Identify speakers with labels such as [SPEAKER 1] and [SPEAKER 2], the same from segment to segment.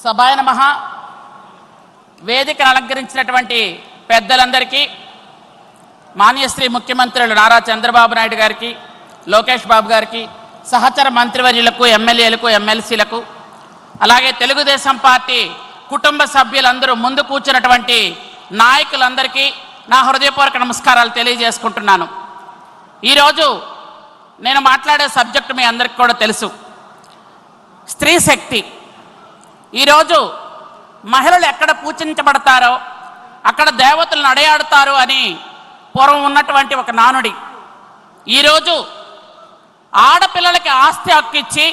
[SPEAKER 1] సభాయ నమః. వేదికను అలంకరించినటువంటి పెద్దలందరికీ, మాన్యశ్రీ ముఖ్యమంత్రులు నారా చంద్రబాబు నాయుడు గారికి, లోకేష్ బాబు గారికి, సహచర మంత్రివర్యులకు, ఎమ్మెల్యేలకు, ఎమ్మెల్సీలకు, అలాగే తెలుగుదేశం పార్టీ కుటుంబ సభ్యులందరూ ముందు కూర్చున్నటువంటి నాయకులందరికీ నా హృదయపూర్వక నమస్కారాలు తెలియజేసుకుంటున్నాను. ఈరోజు నేను మాట్లాడే సబ్జెక్టు మీ అందరికీ కూడా తెలుసు, స్త్రీ శక్తి. ఈరోజు మహిళలు ఎక్కడ పూజించబడతారో అక్కడ దేవతలు నడయాడుతారు అని పూర్వం ఉన్నటువంటి ఒక నానుడి. ఈరోజు ఆడపిల్లలకి ఆస్తి హక్కు ఇచ్చి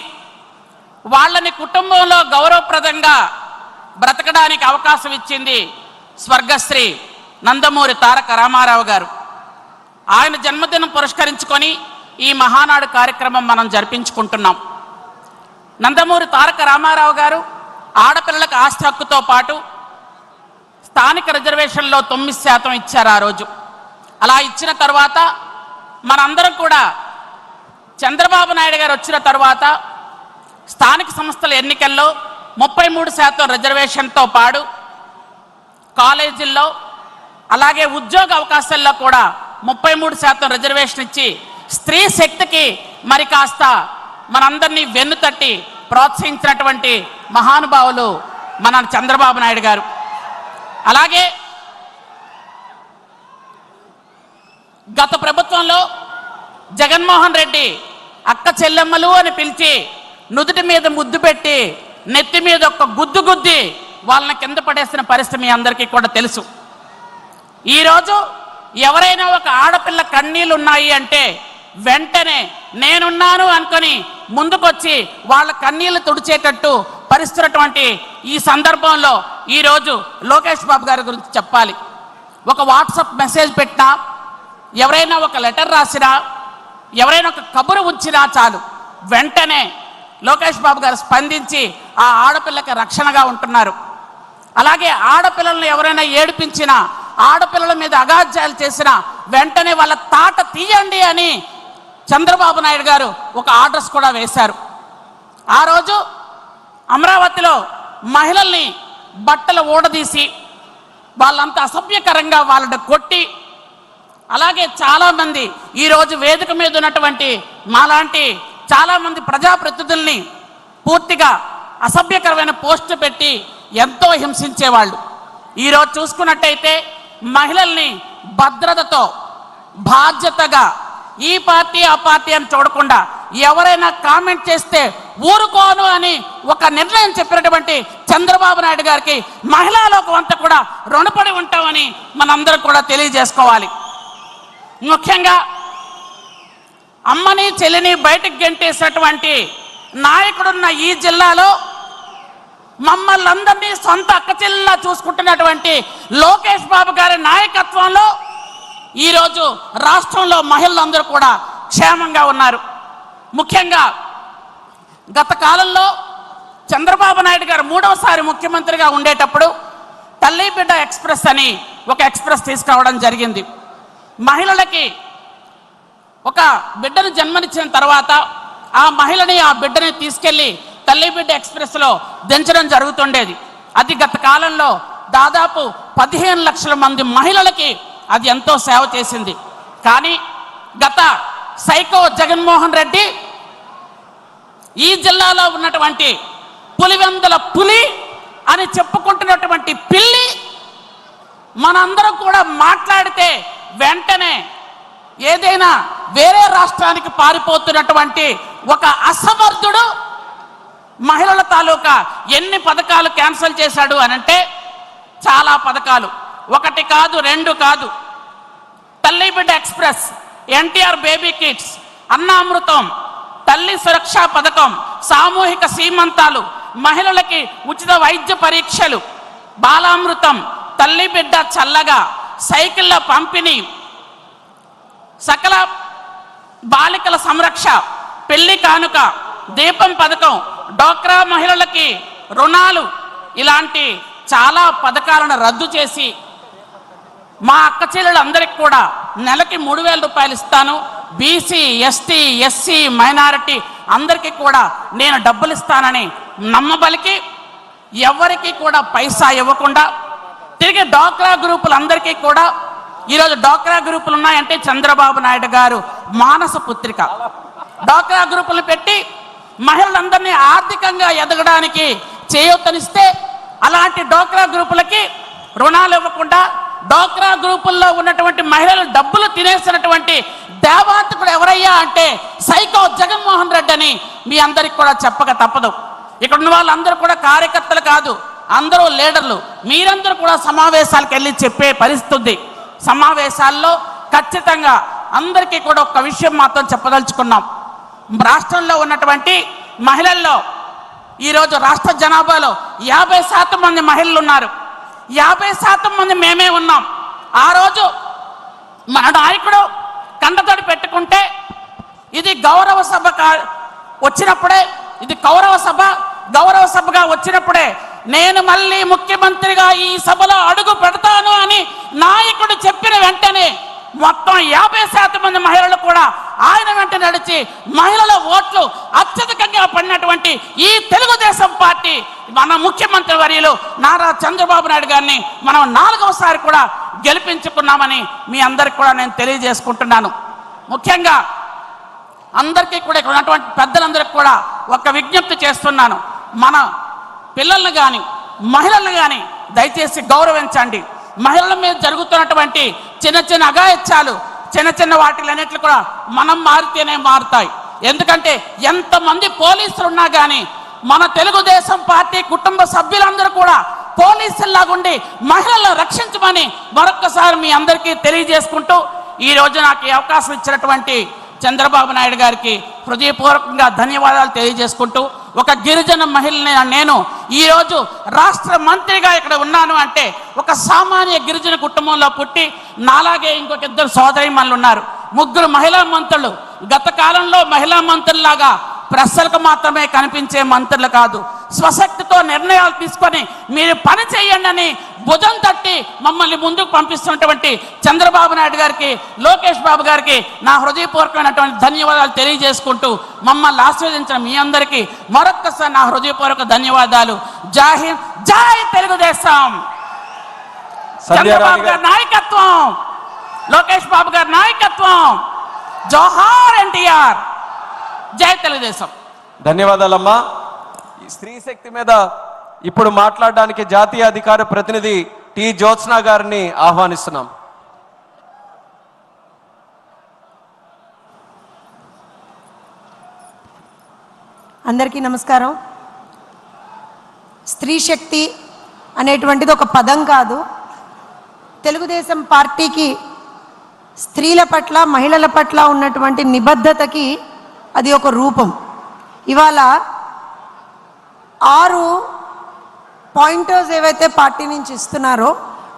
[SPEAKER 1] వాళ్ళని కుటుంబంలో గౌరవప్రదంగా బ్రతకడానికి అవకాశం ఇచ్చింది స్వర్గశ్రీ నందమూరి తారక రామారావు గారు. ఆయన జన్మదినం పురస్కరించుకొని ఈ మహానాడు కార్యక్రమం మనం జరిపించుకుంటున్నాం. నందమూరి తారక రామారావు గారు ఆడపిల్లలకు ఆస్తి హక్కుతో పాటు స్థానిక రిజర్వేషన్లో 9% ఇచ్చారు ఆ రోజు. అలా ఇచ్చిన తర్వాత మనందరం కూడా చంద్రబాబు నాయుడు గారు వచ్చిన తర్వాత స్థానిక సంస్థల ఎన్నికల్లో 33% రిజర్వేషన్తో పాటు కాలేజీల్లో అలాగే ఉద్యోగ అవకాశాల్లో కూడా 33% రిజర్వేషన్ ఇచ్చి స్త్రీ శక్తికి మరి కాస్త మనందరినీ వెన్నుతట్టి ప్రోత్సహించినటువంటి మహానుభావులు మన చంద్రబాబు నాయుడు గారు. అలాగే గత ప్రభుత్వంలో జగన్మోహన్ రెడ్డి అక్క చెల్లెమ్మలు అని పిలిచి నుదుటి మీద ముద్దు పెట్టి నెత్తి మీద ఒక గుద్దు గుద్ది వాళ్ళని కింద పడేసిన పరిస్థితి మీ అందరికీ కూడా తెలుసు. ఈరోజు ఎవరైనా ఒక ఆడపిల్ల కన్నీళ్ళు ఉన్నాయి అంటే వెంటనే నేనున్నాను అనుకొని ముందుకొచ్చి వాళ్ళ కన్నీళ్లు తుడిచేటట్టు పరిస్తున్నటువంటి ఈ సందర్భంలో ఈరోజు లోకేష్ బాబు గారి గురించి చెప్పాలి. ఒక వాట్సాప్ మెసేజ్ పెట్టినా, ఎవరైనా ఒక లెటర్ రాసినా, ఎవరైనా ఒక కబురు ఉంచినా చాలు వెంటనే లోకేష్ బాబు గారు స్పందించి ఆ ఆడపిల్లకి రక్షణగా ఉంటున్నారు. అలాగే ఆడపిల్లలను ఎవరైనా ఏడిపించినా, ఆడపిల్లల మీద అగాధ్యాలు చేసినా వెంటనే వాళ్ళ తాట తీయండి అని చంద్రబాబు నాయుడు గారు ఒక ఆర్డర్స్ కూడా వేశారు. ఆ రోజు అమరావతిలో మహిళల్ని బట్టలు ఊడదీసి వాళ్ళంతా అసభ్యకరంగా వాళ్ళని కొట్టి, అలాగే చాలామంది ఈరోజు వేదిక మీద ఉన్నటువంటి మాలాంటి చాలామంది ప్రజాప్రతినిధుల్ని పూర్తిగా అసభ్యకరమైన పోస్టు పెట్టి ఎంతో హింసించేవాళ్ళు. ఈరోజు చూసుకున్నట్టయితే మహిళల్ని భద్రతతో బాధ్యతగా ఈ పార్టీ ఆ పార్టీ అని చూడకుండా ఎవరైనా కామెంట్ చేస్తే ఊరుకోను అని ఒక నిర్ణయం చెప్పినటువంటి చంద్రబాబు నాయుడు గారికి మహిళా లోకం అంతా కూడా రుణపడి ఉంటామని మనందరం కూడా తెలియజేసుకోవాలి. ముఖ్యంగా అమ్మని చెల్లిని బయటకు గెంటేసినటువంటి నాయకుడున్న ఈ జిల్లాలో మమ్మల్ని అందరినీ సొంత అక్క చెల్లిలా చూసుకుంటున్నటువంటి లోకేష్ బాబు గారి నాయకత్వంలో ఈరోజు రాష్ట్రంలో మహిళలందరూ కూడా క్షేమంగా ఉన్నారు. ముఖ్యంగా గత కాలంలో చంద్రబాబు నాయుడు గారు 3వసారి ముఖ్యమంత్రిగా ఉండేటప్పుడు తల్లి బిడ్డ ఎక్స్ప్రెస్ అని ఒక ఎక్స్ప్రెస్ తీసుకురావడం జరిగింది. మహిళలకి ఒక బిడ్డను జన్మనిచ్చిన తర్వాత ఆ మహిళని ఆ బిడ్డని తీసుకెళ్లి తల్లి బిడ్డ ఎక్స్ప్రెస్లో దించడం జరుగుతుండేది. అది గత కాలంలో దాదాపు 15 లక్షల మంది మహిళలకి అది ఎంతో సేవ చేసింది. కానీ గత సైకో జగన్మోహన్ రెడ్డి ఈ జిల్లాలో ఉన్నటువంటి పులివెందుల పులి అని చెప్పుకుంటున్నటువంటి పిల్లి మనందరం కూడా మాట్లాడితే వెంటనే ఏదైనా వేరే రాష్ట్రానికి పారిపోతున్నటువంటి ఒక అసమర్థుడు మహిళల తాలూకా ఎన్ని పథకాలు క్యాన్సిల్ చేశాడు అనంటే చాలా పథకాలు, 1 కాదు 2 కాదు. తల్లి బిడ్డ ఎక్స్ప్రెస్, ఎన్టీఆర్ బేబీ కిట్స్, అన్నామృతం, తల్లి సురక్షా పథకం, సామూహిక సీమంతాలు, మహిళలకి ఉచిత వైద్య పరీక్షలు, బాలామృతం, తల్లి బిడ్డ చల్లగా, సైకిళ్ళ పంపిణీ, సకల బాలికల సంరక్ష, పెళ్లి కానుక, దీపం పథకం, డ్వాక్రా మహిళలకి రుణాలు, ఇలాంటి చాలా పథకాలను రద్దు చేసి మా అక్క చెల్లెలందరికీ కూడా నెలకి 3000 రూపాయలు ఇస్తాను, బీసీ ఎస్టీ ఎస్సీ మైనారిటీ అందరికీ కూడా నేను డబ్బులు ఇస్తానని నమ్మబలికి ఎవరికి కూడా పైసా ఇవ్వకుండా తిరిగి డ్వాక్రా గ్రూపులందరికీ కూడా ఈరోజు డ్వాక్రా గ్రూపులు ఉన్నాయంటే చంద్రబాబు నాయుడు గారు మానస పుత్రిక. డ్వాక్రా గ్రూపులు పెట్టి మహిళలందరినీ ఆర్థికంగా ఎదగడానికి చేయూతనిస్తే అలాంటి డ్వాక్రా గ్రూపులకి రుణాలు ఇవ్వకుండా డ్వాక్రా గ్రూపుల్లో ఉన్నటువంటి మహిళలు డబ్బులు తినేసినటువంటి దేవాంతకుడు ఎవరయ్యా అంటే సైకో జగన్మోహన్ రెడ్డి అని మీ అందరికి కూడా చెప్పక తప్పదు. ఇక్కడ ఉన్న వాళ్ళందరూ కూడా కార్యకర్తలు కాదు, అందరూ లీడర్లు. మీరందరూ కూడా సమావేశాలకు వెళ్ళి చెప్పే పరిస్థితి. సమావేశాల్లో ఖచ్చితంగా అందరికీ కూడా ఒక విషయం మాత్రం చెప్పదలుచుకున్నాం. రాష్ట్రంలో ఉన్నటువంటి మహిళల్లో ఈరోజు రాష్ట్ర జనాభాలో 50% మంది మహిళలు ఉన్నారు. 50% మంది మేమే ఉన్నాం. ఆ రోజు మన నాయకుడు కండతడి పెట్టుకుంటే ఇది గౌరవ సభ వచ్చినప్పుడే, ఇది గౌరవ సభగా వచ్చినప్పుడే నేను మళ్ళీ ముఖ్యమంత్రిగా ఈ సభలో అడుగు పెడతాను అని నాయకుడు చెప్పిన వెంటనే మొత్తం 50% మంది మహిళలు కూడా ఆయన వెంట నడిచి మహిళల ఓట్లు అత్యధికంగా పడినటువంటి ఈ తెలుగుదేశం పార్టీ మన ముఖ్యమంత్రి వర్యులు నారా చంద్రబాబు నాయుడు గారిని మనం 4వసారి కూడా గెలిపించుకున్నామని మీ అందరికి కూడా నేను తెలియజేసుకుంటున్నాను. ముఖ్యంగా అందరికీ కూడా ఇక్కడ ఉన్నటువంటి పెద్దలందరికీ కూడా ఒక విజ్ఞప్తి చేస్తున్నాను. మన పిల్లల్ని కానీ మహిళల్ని కానీ దయచేసి గౌరవించండి. మహిళల మీద జరుగుతున్నటువంటి చిన్న చిన్న అఘాయిత్యాలు, చిన్న చిన్న వాటిలన్నిట్లు కూడా మనం మారితేనే మారుతాయి. ఎందుకంటే ఎంతమంది పోలీసులు ఉన్నా కానీ మన తెలుగుదేశం పార్టీ కుటుంబ సభ్యులందరూ కూడా పోలీసుల్లాగుండి మహిళలను రక్షించమని మరొక్కసారి మీ అందరికీ తెలియజేసుకుంటూ ఈరోజు నాకు ఈ అవకాశం ఇచ్చినటువంటి చంద్రబాబు నాయుడు గారికి హృదయపూర్వకంగా ధన్యవాదాలు తెలియజేసుకుంటూ, ఒక గిరిజన మహిళని నేను ఈరోజు రాష్ట్ర మంత్రిగా ఇక్కడ ఉన్నాను అంటే ఒక సామాన్య గిరిజన కుటుంబంలో పుట్టి నాలాగే ఇంకొక 2 సోదరీమణులు ఉన్నారు. 3 మహిళా మంత్రులు. గత కాలంలో మహిళా మంత్రుల్లాగా ప్రెస్లకు మాత్రమే కనిపించే మంత్రులు కాదు, స్వశక్తితో నిర్ణయాలు తీసుకొని మీరు పని చేయండి అని భుజం తట్టి మమ్మల్ని ముందుకు పంపిస్తున్నటువంటి చంద్రబాబు నాయుడు గారికి, లోకేష్ బాబు గారికి నా హృదయపూర్వకమైనటువంటి ధన్యవాదాలు తెలియజేసుకుంటూ మమ్మల్ని ఆశీర్వదించిన మీ అందరికీ మరొక్కసారి నా హృదయపూర్వక ధన్యవాదాలు. జై హింద్, జై తెలుగుదేశం. చంద్రబాబు గారి నాయకత్వం, లోకేష్ బాబు గారి నాయకత్వం. జోహార్ ఎన్టీఆర్. జై తెలుగుదేశం.
[SPEAKER 2] ధన్యవాదాలమ్మా. ఈ స్త్రీ శక్తి మీద ఇప్పుడు మాట్లాడడానికి జాతీయ అధికార ప్రతినిధి టి జ్యోత్స్న గారిని ఆహ్వానిస్తున్నాం.
[SPEAKER 3] అందరికీ నమస్కారం. స్త్రీ శక్తి అనేటువంటిది ఒక పదం కాదు. తెలుగుదేశం పార్టీకి స్త్రీల పట్ల, మహిళల పట్ల ఉన్నటువంటి నిబద్ధతకి అది ఒక రూపం. ఇవాళ 6 పాయింటర్స్ ఏవైతే పార్టీ నుంచి ఇస్తున్నారో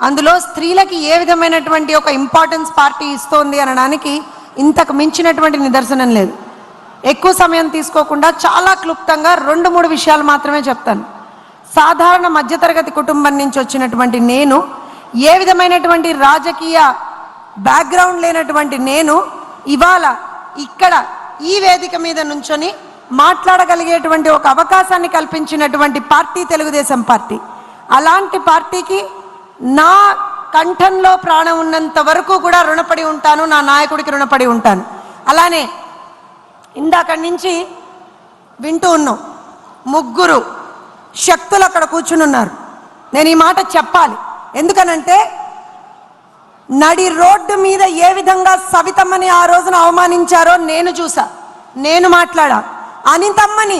[SPEAKER 3] అందులో స్త్రీలకి ఏ విధమైనటువంటి ఒక ఇంపార్టెన్స్ పార్టీ ఇస్తోంది అనడానికి ఇంతకు మించినటువంటి నిదర్శనం లేదు. ఎక్కువ సమయం తీసుకోకుండా చాలా క్లుప్తంగా 2-3 విషయాలు మాత్రమే చెప్తాను. సాధారణ మధ్యతరగతి కుటుంబం నుంచి వచ్చినటువంటి నేను, ఏ విధమైనటువంటి రాజకీయ బ్యాక్గ్రౌండ్ లేనటువంటి నేను ఇవాళ ఇక్కడ ఈ వేదిక మీద నుంచొని మాట్లాడగలిగేటువంటి ఒక అవకాశాన్ని కల్పించినటువంటి పార్టీ తెలుగుదేశం పార్టీ. అలాంటి పార్టీకి నా కంఠంలో ప్రాణం ఉన్నంత వరకు కూడా రుణపడి ఉంటాను, నా నాయకుడికి రుణపడి ఉంటాను. అలానే ఇందాక నుంచి వింటూ ఉన్నాం, 3 శక్తులు అక్కడ కూర్చుని ఉన్నారు. నేను ఈ మాట చెప్పాలి. ఎందుకనంటే నడి రోడ్డు మీద ఏ విధంగా సవితమ్మని ఆ రోజున అవమానించారో నేను చూసా, నేను మాట్లాడా. అనితమ్మని